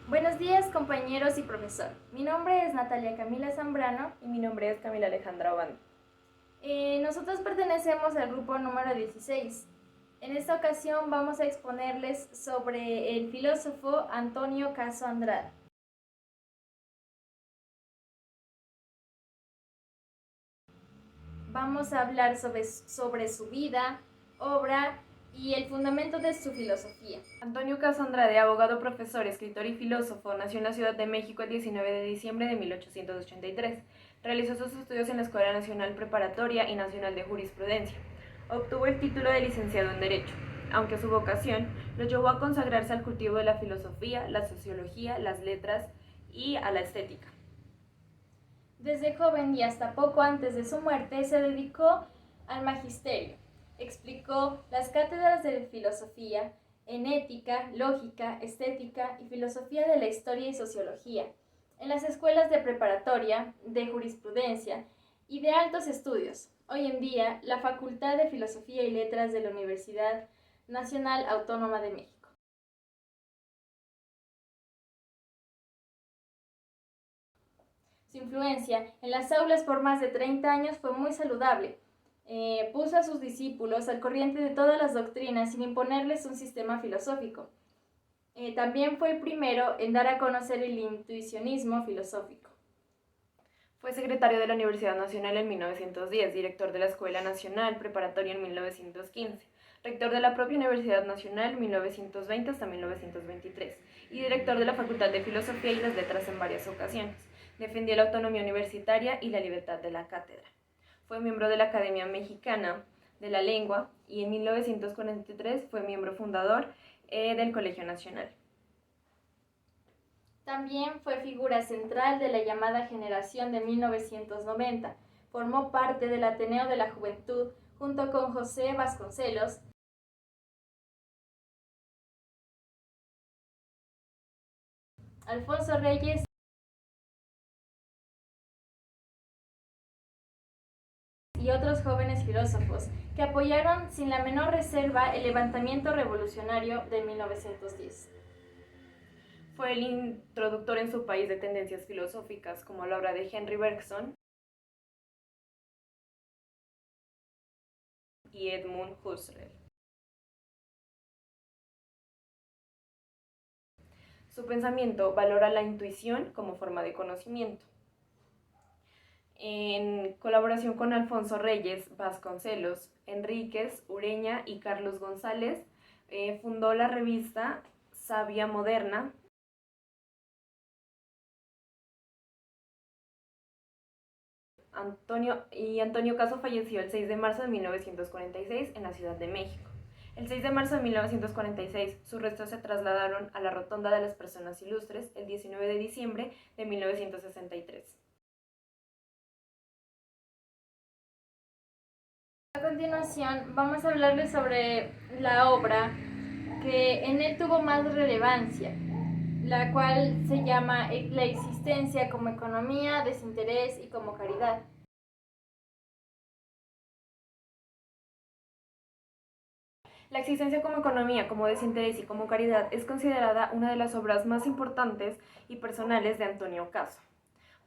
Buenos días, compañeros y profesor. Mi nombre es Natalia Camila Zambrano. Y mi nombre es Camila Alejandra Obando. Nosotros pertenecemos al grupo número 16. En esta ocasión vamos a exponerles sobre el filósofo Antonio Caso Andrade. Vamos a hablar sobre su vida, obra y el fundamento de su filosofía. Antonio Caso Andrade, abogado, profesor, escritor y filósofo, nació en la Ciudad de México el 19 de diciembre de 1883. Realizó sus estudios en la Escuela Nacional Preparatoria y Nacional de Jurisprudencia. Obtuvo el título de licenciado en Derecho, aunque su vocación lo llevó a consagrarse al cultivo de la filosofía, la sociología, las letras y a la estética. Desde joven y hasta poco antes de su muerte se dedicó al magisterio. Explicó las cátedras de filosofía en ética, lógica, estética y filosofía de la historia y sociología, en las escuelas de preparatoria, de jurisprudencia y de altos estudios. Hoy en día, la Facultad de Filosofía y Letras de la Universidad Nacional Autónoma de México. Su influencia en las aulas por más de 30 años fue muy saludable. Puso a sus discípulos al corriente de todas las doctrinas sin imponerles un sistema filosófico. También fue el primero en dar a conocer el intuicionismo filosófico. Fue secretario de la Universidad Nacional en 1910, director de la Escuela Nacional Preparatoria en 1915, rector de la propia Universidad Nacional 1920 hasta 1923 y director de la Facultad de Filosofía y las Letras en varias ocasiones. Defendió la autonomía universitaria y la libertad de la cátedra. Fue miembro de la Academia Mexicana de la Lengua y en 1943 fue miembro fundador del Colegio Nacional. También fue figura central de la llamada generación de 1990. Formó parte del Ateneo de la Juventud junto con José Vasconcelos, Alfonso Reyes y otros jóvenes filósofos que apoyaron sin la menor reserva el levantamiento revolucionario de 1910. Fue el introductor en su país de tendencias filosóficas como la obra de Henry Bergson y Edmund Husserl. Su pensamiento valora la intuición como forma de conocimiento. En colaboración con Alfonso Reyes, Vasconcelos, Enríquez, Ureña y Carlos González, fundó la revista Sabia Moderna. Antonio Caso falleció el 6 de marzo de 1946 en la Ciudad de México. El 6 de marzo de 1946, sus restos se trasladaron a la Rotonda de las Personas Ilustres el 19 de diciembre de 1963. A continuación, vamos a hablarles sobre la obra que en él tuvo más relevancia, la cual se llama La existencia como economía, desinterés y como caridad. La existencia como economía, como desinterés y como caridad es considerada una de las obras más importantes y personales de Antonio Caso,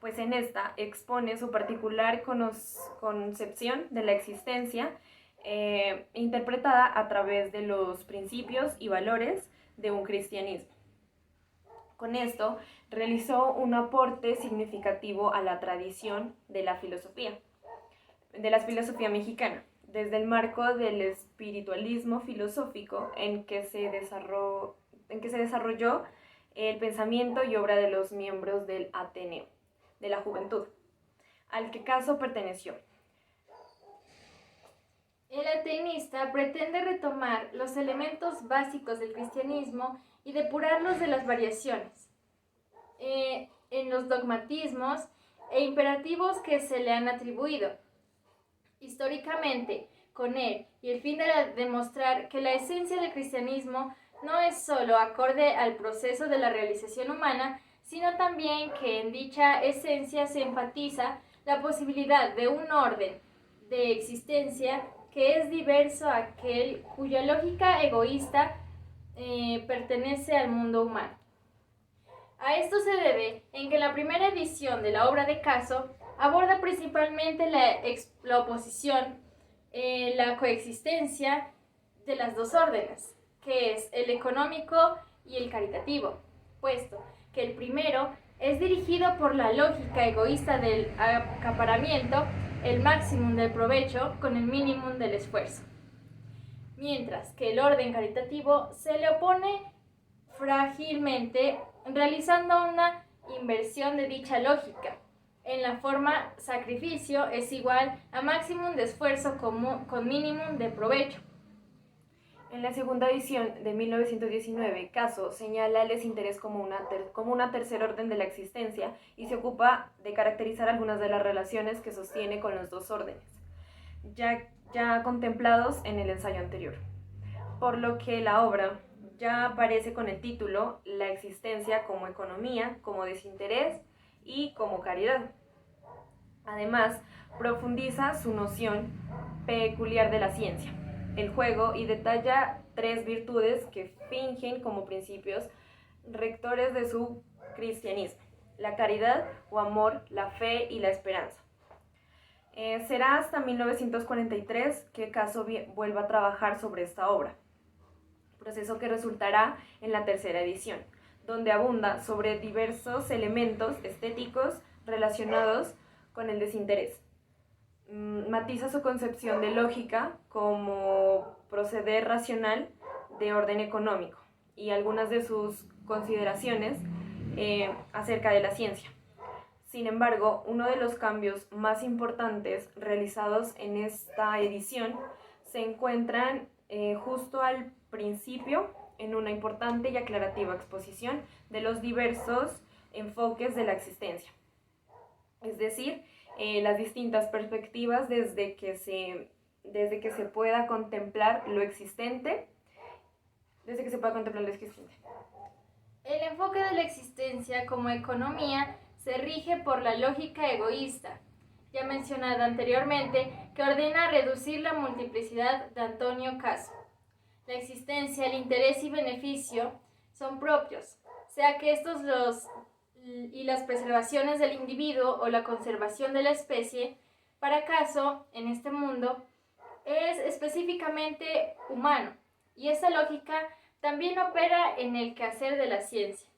pues en esta expone su particular concepción de la existencia, interpretada a través de los principios y valores de un cristianismo. Con esto realizó un aporte significativo a la tradición de la filosofía mexicana, desde el marco del espiritualismo filosófico en que se desarrolló el pensamiento y obra de los miembros del Ateneo de la Juventud, al que Caso perteneció. El ateísta pretende retomar los elementos básicos del cristianismo y depurarlos de las variaciones en los dogmatismos e imperativos que se le han atribuido. Históricamente, con él y el fin de demostrar que la esencia del cristianismo no es sólo acorde al proceso de la realización humana, sino también que en dicha esencia se enfatiza la posibilidad de un orden de existencia que es diverso a aquel cuya lógica egoísta pertenece al mundo humano. A esto se debe en que la primera edición de la obra de Caso aborda principalmente la oposición, la coexistencia de las dos órdenes, que es el económico y el caritativo, puesto que el primero es dirigido por la lógica egoísta del acaparamiento, el máximo del provecho con el mínimo del esfuerzo, mientras que el orden caritativo se le opone frágilmente realizando una inversión de dicha lógica. En la forma sacrificio es igual a máximo de esfuerzo con mínimo de provecho. En la segunda edición de 1919, Caso señala el desinterés como una tercer orden de la existencia y se ocupa de caracterizar algunas de las relaciones que sostiene con los dos órdenes, ya contemplados en el ensayo anterior. Por lo que la obra ya aparece con el título La existencia como economía, como desinterés y como caridad. Además, profundiza su noción peculiar de la ciencia, el juego, y detalla tres virtudes que fingen como principios rectores de su cristianismo: la caridad o amor, la fe y la esperanza. Será hasta 1943 que Caso vuelva a trabajar sobre esta obra, proceso que resultará en la tercera edición, donde abunda sobre diversos elementos estéticos relacionados con el desinterés. Matiza su concepción de lógica como proceder racional de orden económico y algunas de sus consideraciones acerca de la ciencia. Sin embargo, uno de los cambios más importantes realizados en esta edición se encuentran justo al principio, en una importante y aclarativa exposición de los diversos enfoques de la existencia, es decir, las distintas perspectivas desde que se pueda contemplar lo existente, El enfoque de la existencia como economía se rige por la lógica egoísta, ya mencionada anteriormente, que ordena reducir la multiplicidad de Antonio Caso. La existencia, el interés y beneficio son propios, sea que y las preservaciones del individuo o la conservación de la especie, para Caso, en este mundo, es específicamente humano, y esta lógica también opera en el quehacer de la ciencia,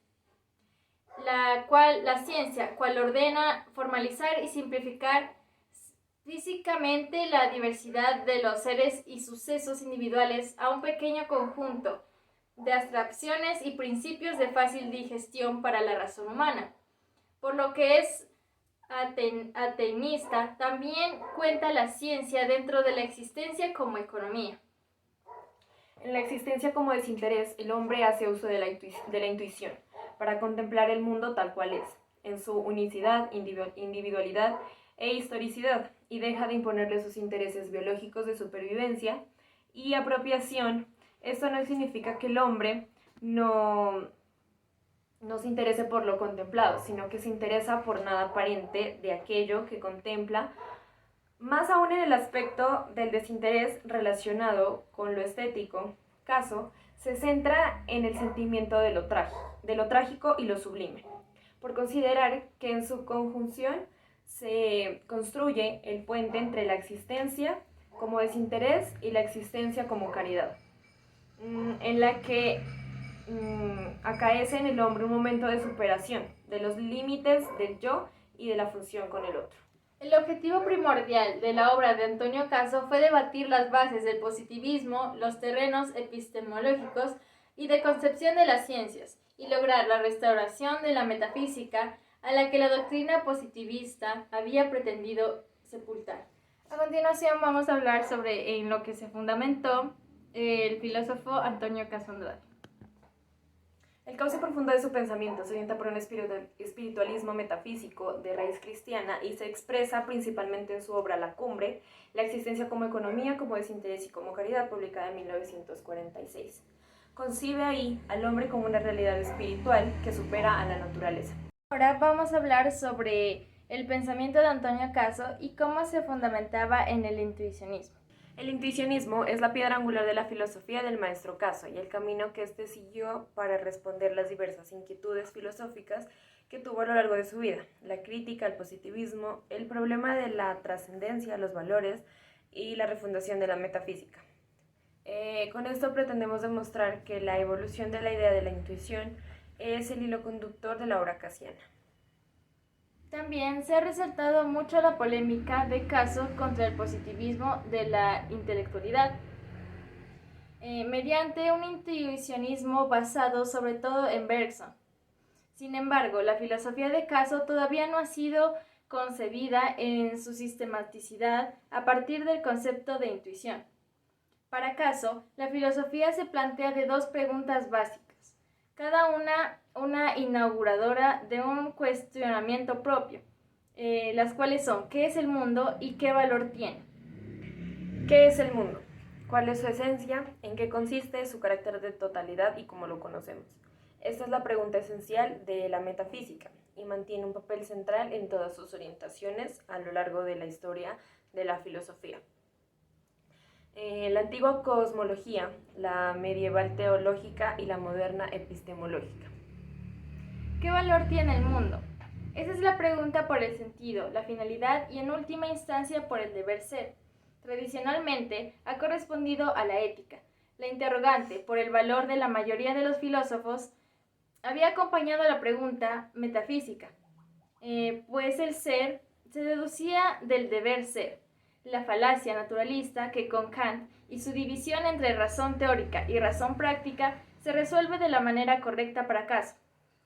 la ciencia, cual ordena formalizar y simplificar físicamente la diversidad de los seres y sucesos individuales a un pequeño conjunto de abstracciones y principios de fácil digestión para la razón humana. Por lo que es ateísta, también cuenta la ciencia dentro de la existencia como economía. En la existencia como desinterés, el hombre hace uso de la intuición para contemplar el mundo tal cual es, en su unicidad, individualidad e historicidad, y deja de imponerle sus intereses biológicos de supervivencia y apropiación. Esto no significa que el hombre no se interese por lo contemplado, sino que se interesa por nada aparente de aquello que contempla, más aún en el aspecto del desinterés relacionado con lo estético. Caso se centra en el sentimiento de lo trágico y lo sublime, por considerar que en su conjunción se construye el puente entre la existencia como desinterés y la existencia como caridad, en la que acaece en el hombre un momento de superación de los límites del yo y de la función con el otro. El objetivo primordial de la obra de Antonio Caso fue debatir las bases del positivismo, los terrenos epistemológicos y de concepción de las ciencias, y lograr la restauración de la metafísica a la que la doctrina positivista había pretendido sepultar. A continuación vamos a hablar sobre en lo que se fundamentó el filósofo Antonio Caso Andrade. El cauce profundo de su pensamiento se orienta por un espiritualismo metafísico de raíz cristiana y se expresa principalmente en su obra La Cumbre, La existencia como economía, como desinterés y como caridad, publicada en 1946. Concibe ahí al hombre como una realidad espiritual que supera a la naturaleza. Ahora vamos a hablar sobre el pensamiento de Antonio Caso y cómo se fundamentaba en el intuicionismo. El intuicionismo es la piedra angular de la filosofía del maestro Caso y el camino que éste siguió para responder las diversas inquietudes filosóficas que tuvo a lo largo de su vida: la crítica, el positivismo, el problema de la trascendencia, los valores y la refundación de la metafísica. Con esto pretendemos demostrar que la evolución de la idea de la intuición es el hilo conductor de la obra casiana. También se ha resaltado mucho la polémica de Caso contra el positivismo de la intelectualidad, mediante un intuicionismo basado sobre todo en Bergson. Sin embargo, la filosofía de Caso todavía no ha sido concebida en su sistematicidad a partir del concepto de intuición. Para Caso, la filosofía se plantea de dos preguntas básicas, cada una inauguradora de un cuestionamiento propio, las cuales son: ¿qué es el mundo y qué valor tiene? ¿Qué es el mundo? ¿Cuál es su esencia? ¿En qué consiste su carácter de totalidad y cómo lo conocemos? Esta es la pregunta esencial de la metafísica y mantiene un papel central en todas sus orientaciones a lo largo de la historia de la filosofía. La antigua cosmología, la medieval teológica y la moderna epistemológica. ¿Qué valor tiene el mundo? Esa es la pregunta por el sentido, la finalidad y en última instancia por el deber ser. Tradicionalmente ha correspondido a la ética. La interrogante por el valor de la mayoría de los filósofos había acompañado a la pregunta metafísica, pues el ser se deducía del deber ser. La falacia naturalista que con Kant y su división entre razón teórica y razón práctica se resuelve de la manera correcta para Caso.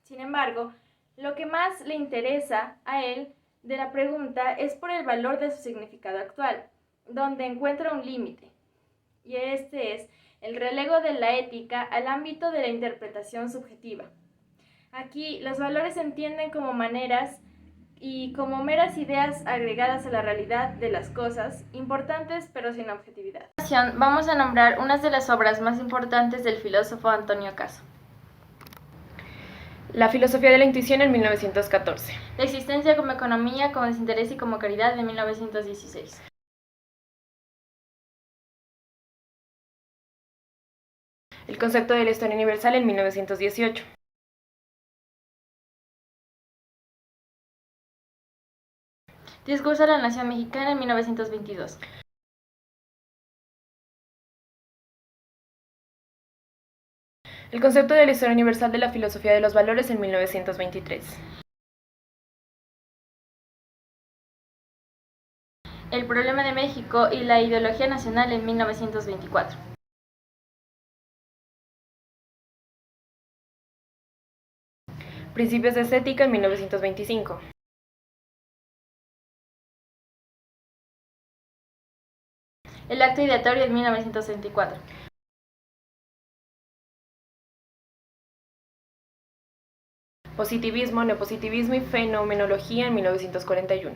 Sin embargo, lo que más le interesa a él de la pregunta es por el valor de su significado actual, donde encuentra un límite, y este es el relego de la ética al ámbito de la interpretación subjetiva. Aquí los valores se entienden como maneras y como meras ideas agregadas a la realidad de las cosas, importantes pero sin objetividad. A continuación vamos a nombrar unas de las obras más importantes del filósofo Antonio Caso. La filosofía de la intuición en 1914. La existencia como economía, como desinterés y como caridad de 1916. El concepto de la historia universal en 1918. Discurso a la Nación Mexicana en 1922. El concepto de la historia universal de la filosofía de los valores en 1923. El problema de México y la ideología nacional en 1924. Principios de estética en 1925. El acto ideatorio en 1924. Positivismo, neopositivismo y fenomenología en 1941.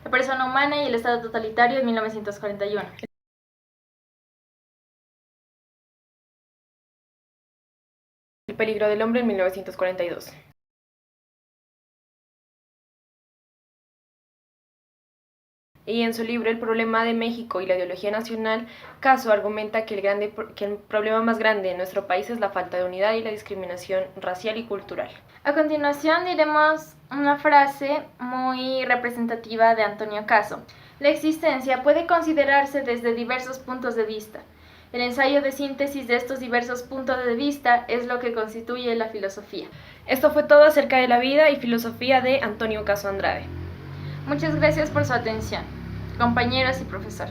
La persona humana y el Estado totalitario en 1941. El peligro del hombre en 1942. Y en su libro El problema de México y la ideología nacional, Caso argumenta que el problema más grande en nuestro país es la falta de unidad y la discriminación racial y cultural. A continuación diremos una frase muy representativa de Antonio Caso. La existencia puede considerarse desde diversos puntos de vista. El ensayo de síntesis de estos diversos puntos de vista es lo que constituye la filosofía. Esto fue todo acerca de la vida y filosofía de Antonio Caso Andrade. Muchas gracias por su atención, compañeros y profesor.